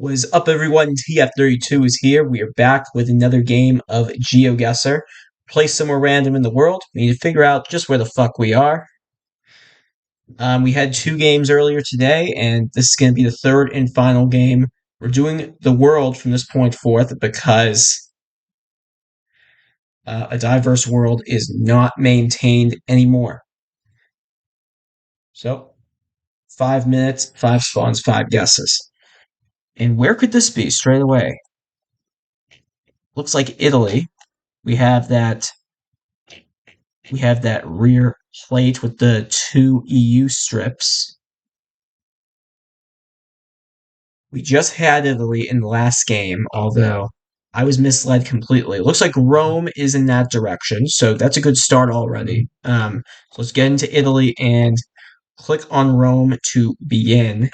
What is up, everyone? TF32 is here. We are back with another game of GeoGuessr. Place somewhere random in the world. We need to figure out just where the fuck we are. We had two games earlier today, and this is going to be the third and final game. We're doing the world from this point forth because a diverse world is not maintained anymore. So, 5 minutes, 5 spawns, 5 guesses. And where could this be straight away? Looks like Italy. We have that rear plate with the two EU strips. We just had Italy in the last game, although I was misled completely. It looks like Rome is in that direction, so that's a good start already. So let's get into Italy and click on Rome to begin.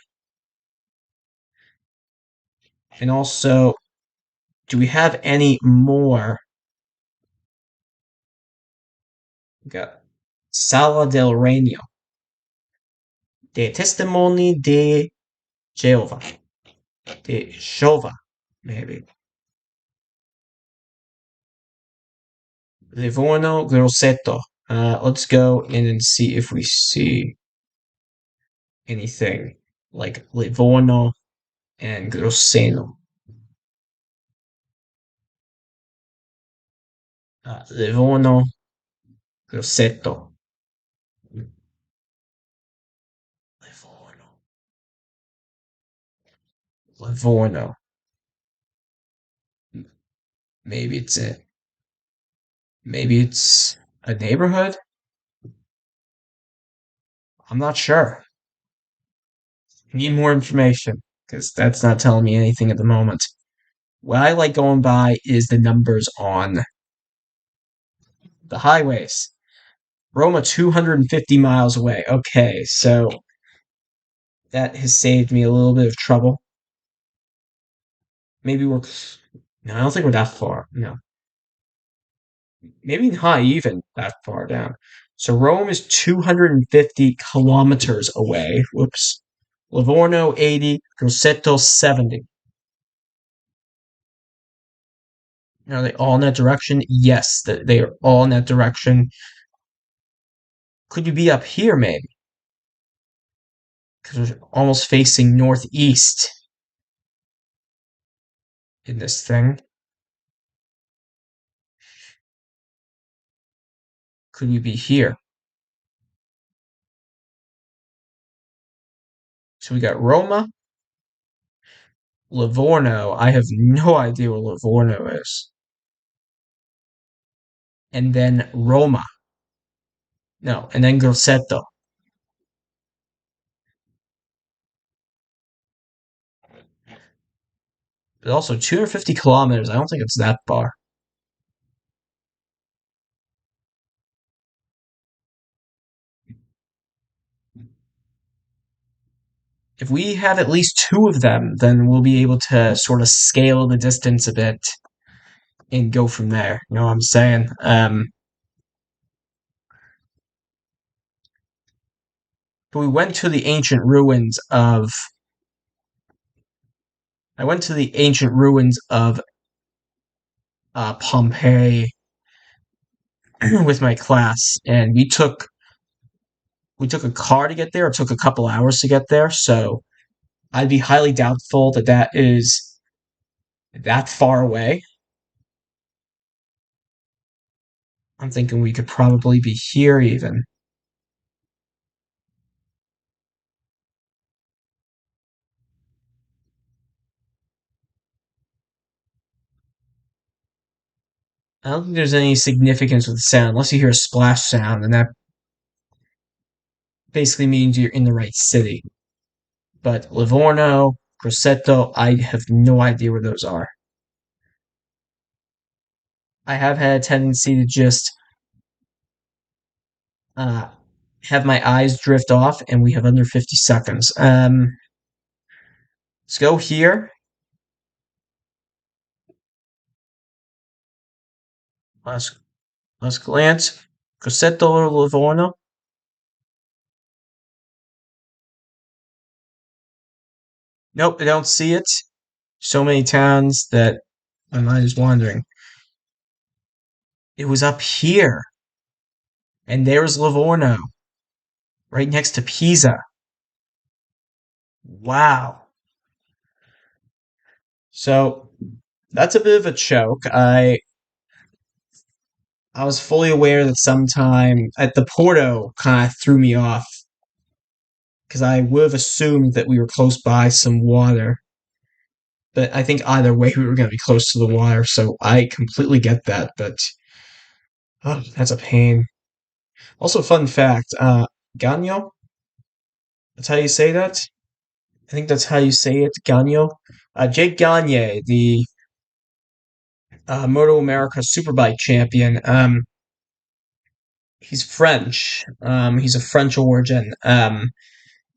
And also, do we have any more? We got Sala del Regno, De Testimoni de Jehovah, de Jehovah, maybe. Livorno, Grosseto. Let's go in and see if we see anything like Livorno and Grosseto. Livorno, Grosseto. Livorno. Maybe it's it. Maybe it's a neighborhood? I'm not sure. Need more information, because that's not telling me anything at the moment. What I like going by is the numbers on the highways. Roma 250 miles away. Okay, so that has saved me a little bit of trouble. Maybe we're. No, I don't think we're that far. No. Maybe not even that far down. So Rome is 250 kilometers away. Whoops. Livorno 80, Grosseto 70. Are they all in that direction? Yes, they are all in that direction. Could you be up here, maybe? Because we're almost facing northeast in this thing. Could we be here? So we got Roma, Livorno. I have no idea where Livorno is. And then Roma. No, and then Grosseto. But also 250 kilometers. I don't think it's that far. If we have at least two of them, then we'll be able to sort of scale the distance a bit and go from there. You know what I'm saying? But we went to the ancient ruins of. I went to the ancient ruins of Pompeii with my class, and we took a car to get there. It took a couple hours to get there, so I'd be highly doubtful that that is that far away. I'm thinking we could probably be here even. I don't think there's any significance with the sound, unless you hear a splash sound, and that basically means you're in the right city. But Livorno, Grosseto, I have no idea where those are. I have had a tendency to just uh, have my eyes drift off, and we have under 50 seconds. Let's go here. Let's glance. Grosseto or Livorno? Nope, I don't see it. So many towns that my mind is wandering. It was up here, and there's Livorno, right next to Pisa. Wow. So that's a bit of a choke. I was fully aware that sometime at the Porto kind of threw me off because I would have assumed that we were close by some water. But I think either way we were going to be close to the water, so I completely get that. But oh, that's a pain. Also, fun fact: Gagno. That's how you say that. I think that's how you say it, Gagno. Jake Gagne, the Moto America Superbike champion. He's French. He's of French origin.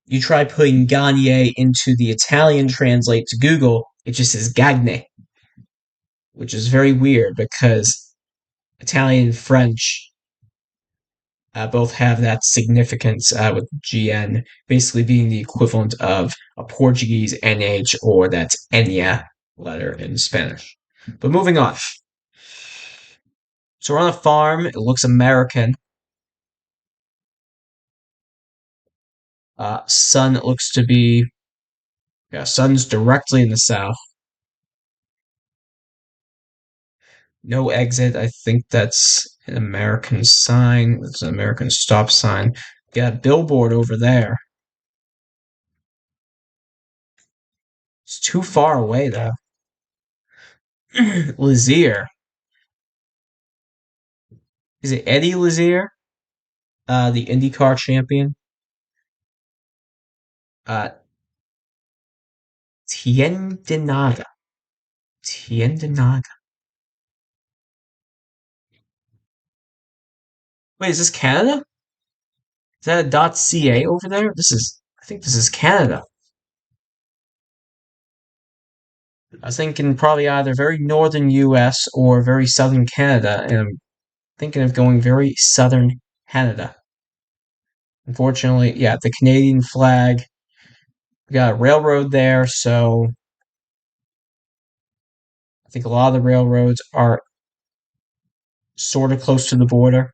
You try putting Gagne into the Italian translate to Google, it just says Gagne, which is very weird because Italian and French both have that significance with GN basically being the equivalent of a Portuguese NH or that Enya letter in Spanish. But moving on. So we're on a farm. It looks American. Sun looks to be, yeah, sun's directly in the south. No exit. I think that's an American sign. That's an American stop sign. Got a billboard over there. It's too far away though. Lazier. Is it Eddie Lazier? The IndyCar champion. Uh, Tiendenada. Tiendenada. Wait, is this Canada? Is that a .ca over there? I think this is Canada. I was thinking probably either very northern US or very southern Canada, and I'm thinking of going very southern Canada. Unfortunately, yeah, the Canadian flag. We got a railroad there, so I think a lot of the railroads are sort of close to the border.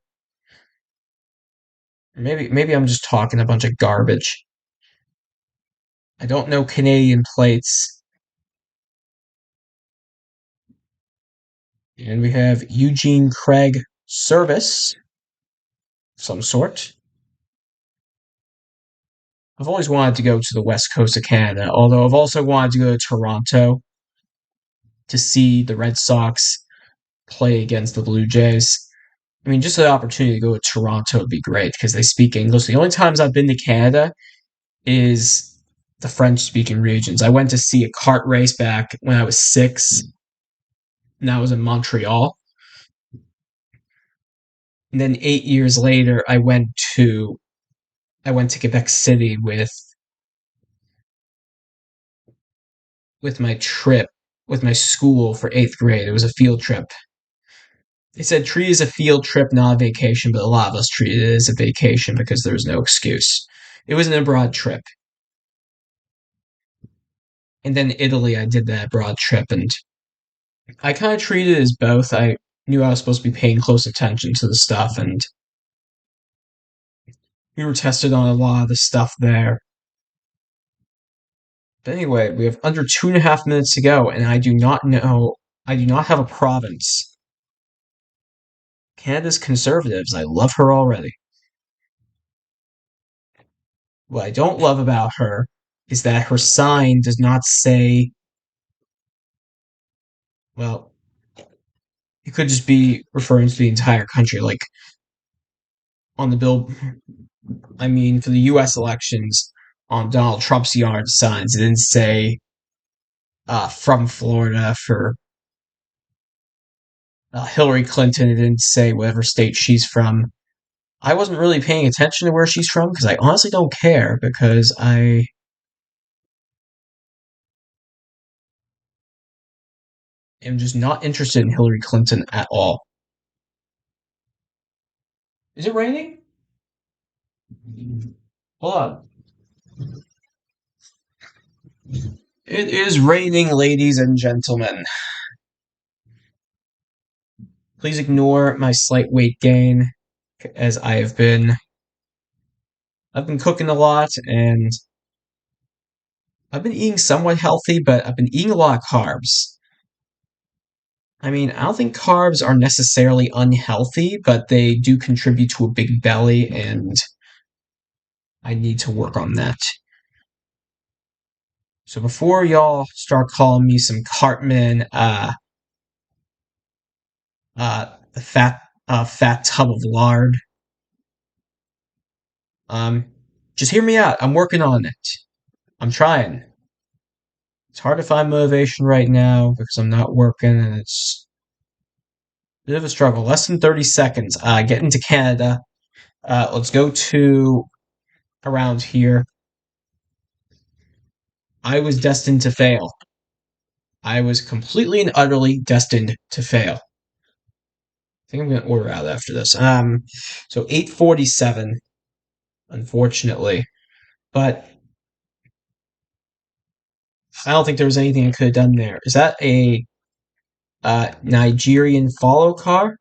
Maybe I'm just talking a bunch of garbage. I don't know Canadian plates. And we have Eugene Craig Service of some sort. I've always wanted to go to the west coast of Canada, although I've also wanted to go to Toronto to see the Red Sox play against the Blue Jays. I mean, just the opportunity to go to Toronto would be great because they speak English. The only times I've been to Canada is the French speaking regions. I went to see a kart race back when I was 6, and that was in Montreal. And then 8 years later, I went to Quebec City with my trip with my school for 8th grade. It was a field trip. They said treat it as a field trip, not a vacation, but a lot of us treated it as a vacation because there was no excuse. It was an abroad trip. And then Italy, I did that abroad trip, and I kind of treated it as both. I knew I was supposed to be paying close attention to the stuff, and we were tested on a lot of the stuff there. But anyway, we have under 2.5 minutes to go, and I do not have a province. Canada's conservatives, I love her already. What I don't love about her is that her sign does not say, well, it could just be referring to the entire country. Like on the bill, I mean, for the US elections, on Donald Trump's yard signs, it didn't say from Florida. For Hillary Clinton, it didn't say whatever state she's from. I wasn't really paying attention to where she's from because I honestly don't care because I am just not interested in Hillary Clinton at all. Is it raining? Hold on. It is raining, ladies and gentlemen. Please ignore my slight weight gain, as I've been cooking a lot and I've been eating somewhat healthy, but I've been eating a lot of carbs. I mean, I don't think carbs are necessarily unhealthy, but they do contribute to a big belly, and I need to work on that. So before y'all start calling me some Cartman, a fat tub of lard, um, just hear me out. I'm working on it. I'm trying. It's hard to find motivation right now because I'm not working, and it's a bit of a struggle. Less than 30 seconds. Getting to Canada. Let's go to around here. I was destined to fail. I was completely and utterly destined to fail. I think I'm gonna order out after this. So 8:47, unfortunately, but I don't think there was anything I could have done there. Is that a Nigerian follow car?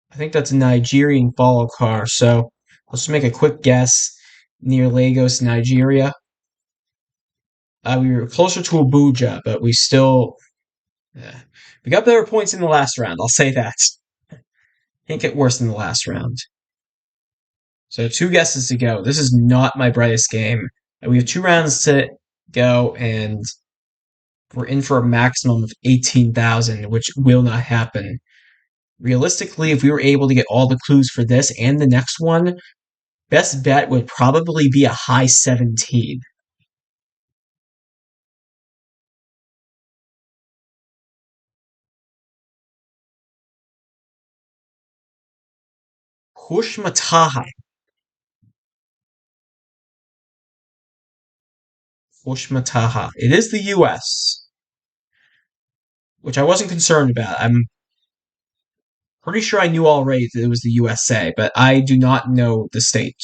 I think that's a Nigerian follow car. So let's make a quick guess. Near Lagos, Nigeria. We were closer to Abuja, but we got better points in the last round. I'll say that. Can't get worse than the last round. So 2 guesses to go. This is not my brightest game. We have 2 rounds to go, and we're in for a maximum of 18,000, which will not happen. Realistically, if we were able to get all the clues for this and the next one, best bet would probably be a high 17. Hushmataha. Hushmataha. It is the US, which I wasn't concerned about. I'm pretty sure I knew already that it was the USA, but I do not know the state.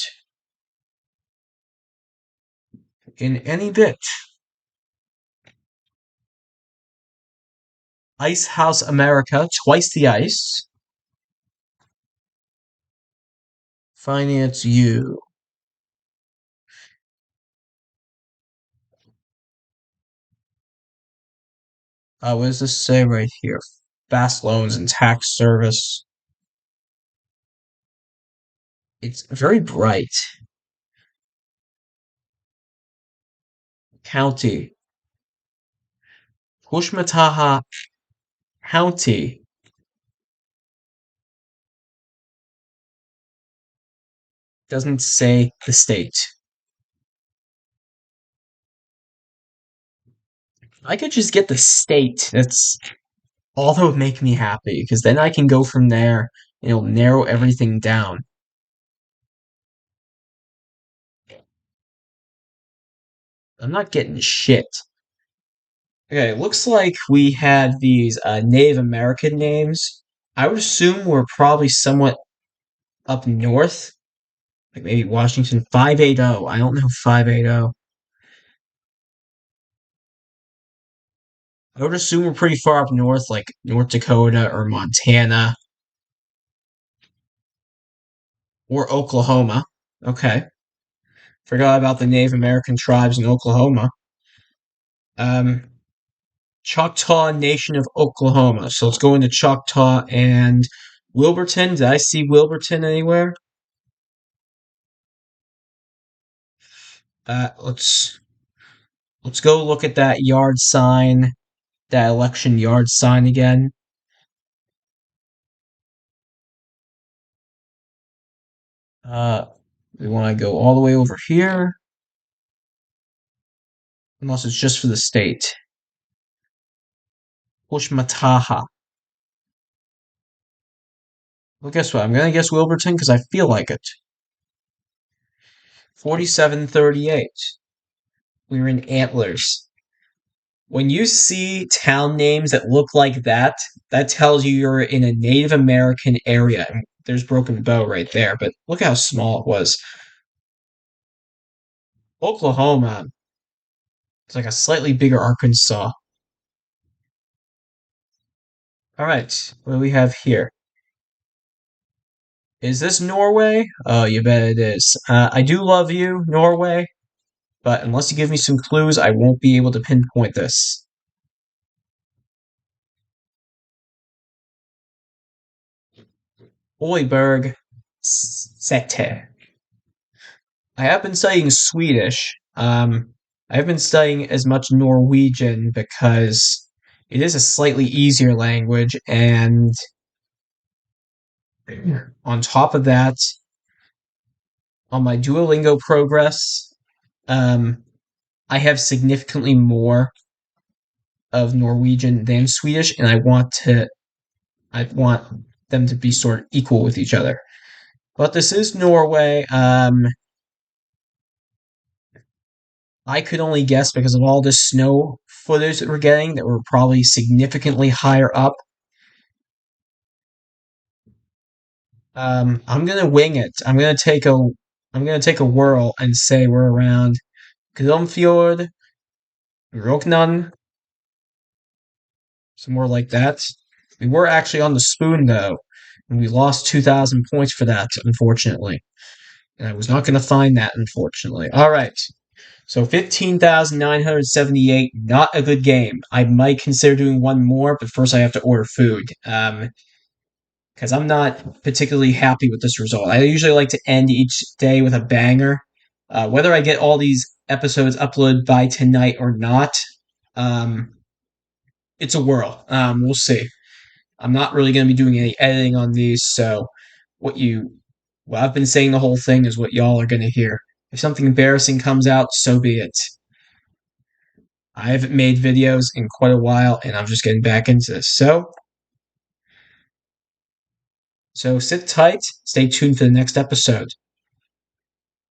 In any bit. Ice House America, twice the ice. Finance U. What does this say right here? Fast loans and tax service. It's very bright. County. Hushmataha County. Doesn't say the state. I could just get the state. That's all that would make me happy, because then I can go from there and it'll narrow everything down. I'm not getting shit. Okay, looks like we had these Native American names. I would assume we're probably somewhat up north, like maybe Washington 580. I don't know 580. I would assume we're pretty far up north, like North Dakota or Montana or Oklahoma. Okay. Forgot about the Native American tribes in Oklahoma. Um, Choctaw Nation of Oklahoma. So let's go into Choctaw and Wilburton. Did I see Wilburton anywhere? Let's go look at that yard sign, that election yard sign again. Uh, we want to go all the way over here, unless it's just for the state. Pushmataha. Well, guess what? I'm gonna guess Wilburton because I feel like it. 4738. We were in Antlers. When you see town names that look like that, that tells you you're in a Native American area. And there's Broken Bow right there, but look how small it was. Oklahoma. It's like a slightly bigger Arkansas. All right, what do we have here? Is this Norway? Oh, you bet it is. I do love you, Norway, but unless you give me some clues, I won't be able to pinpoint this. Oiberg Sete. I have been studying Swedish. I've been studying as much Norwegian because it is a slightly easier language, and on top of that, on my Duolingo progress, um, I have significantly more of Norwegian than Swedish, and I want them to be sort of equal with each other. But this is Norway. I could only guess because of all the snow footage that we're getting that we're probably significantly higher up. I'm gonna wing it. I'm gonna take a whirl and say we're around Glomfjord, Roknan, somewhere like that. We were actually on the spoon though, and we lost 2,000 points for that, unfortunately. And I was not gonna find that, unfortunately. All right. So 15,978, not a good game. I might consider doing one more, but first I have to order food. Because I'm not particularly happy with this result. I usually like to end each day with a banger. Whether I get all these episodes uploaded by tonight or not, um, it's a whirl. We'll see. I'm not really going to be doing any editing on these, so what you, what I've been saying the whole thing is what y'all are going to hear. If something embarrassing comes out, so be it. I haven't made videos in quite a while, and I'm just getting back into this. So sit tight. Stay tuned for the next episode.